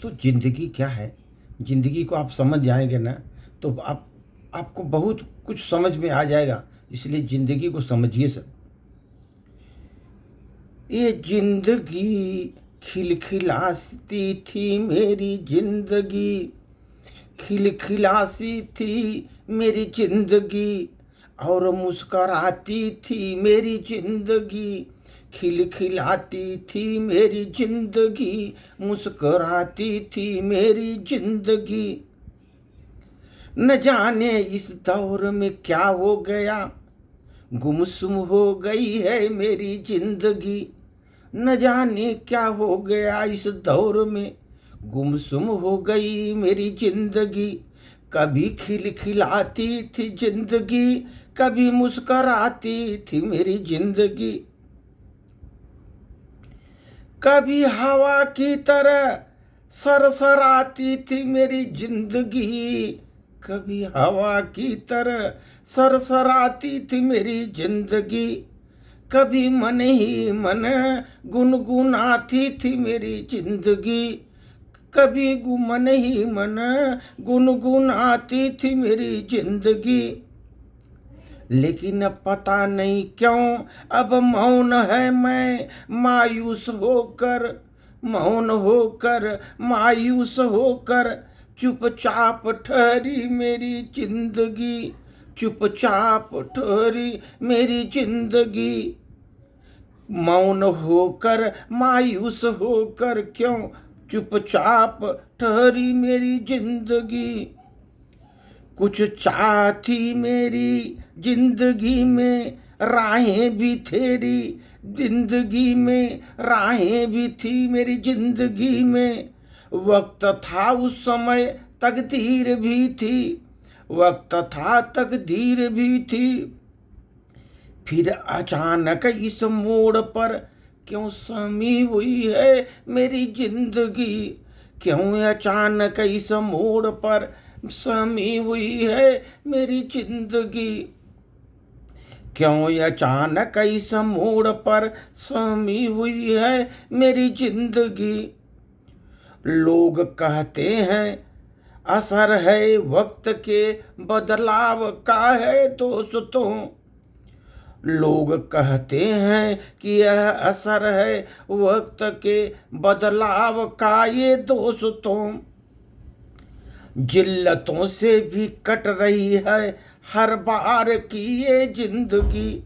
तो ज़िंदगी क्या है? ज़िंदगी को आप समझ जाएँगे ना, तो आपको बहुत कुछ समझ में आ जाएगा, इसलिए ज़िंदगी को समझिए सब। ये ज़िंदगी खिलखिलाती थी मेरी ज़िंदगी, खिलखिलासी थी मेरी ज़िंदगी और मुस्कराती थी मेरी ज़िंदगी, खिलखिलाती थी मेरी ज़िंदगी, मुस्कुराती थी मेरी ज़िंदगी। न जाने इस दौर में क्या हो गया, गुमसुम हो गई है मेरी ज़िंदगी। न जाने क्या हो गया इस दौर में, गुमसुम हो गई मेरी ज़िंदगी। कभी खिलखिलाती थी ज़िंदगी, कभी मुस्कुराती थी मेरी ज़िंदगी। कभी हवा की तरह सरसराती थी मेरी जिंदगी, कभी हवा की तरह सरसराती थी मेरी जिंदगी। कभी मन ही मन गुनगुनाती थी मेरी जिंदगी, कभी मन ही मन गुनगुनाती थी मेरी जिंदगी। लेकिन अब पता नहीं क्यों अब मौन है मैं मायूस होकर, मौन होकर मायूस होकर, चुपचाप ठहरी मेरी जिंदगी, चुपचाप ठहरी मेरी जिंदगी। मौन होकर मायूस होकर क्यों चुपचाप ठहरी मेरी जिंदगी। कुछ चाह थी मेरी जिंदगी में, राहें भी तेरी जिंदगी में, राहें भी थी मेरी जिंदगी में। वक्त था उस समय तकदीर भी थी, वक्त था तकदीर भी थी। फिर अचानक इस मोड़ पर क्यों समी हुई है मेरी जिंदगी, क्यों अचानक इस मोड़ पर समी हुई है मेरी जिंदगी। क्यों अचानक इस मोड़ पर समी हुई है मेरी जिंदगी। लोग कहते हैं असर है वक्त के बदलाव का है दोस्तों, लोग कहते हैं कि यह असर है वक्त के बदलाव का ये दोस्तों। जिल्लतों से भी कट रही है हर बार की ये जिंदगी,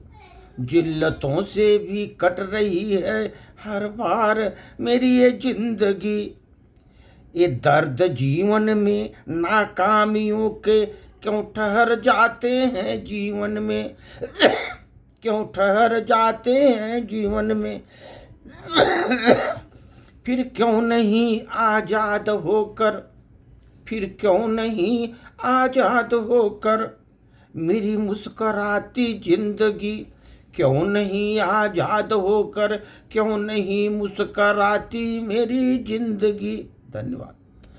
जिल्लतों से भी कट रही है हर बार मेरी ये जिंदगी। ये दर्द जीवन में नाकामियों के क्यों ठहर जाते हैं जीवन में, क्यों ठहर जाते हैं जीवन में। फिर क्यों नहीं आजाद होकर, फिर क्यों नहीं आजाद होकर मेरी मुस्कुराती जिंदगी, क्यों नहीं आजाद होकर, क्यों नहीं मुस्कुराती मेरी जिंदगी। धन्यवाद।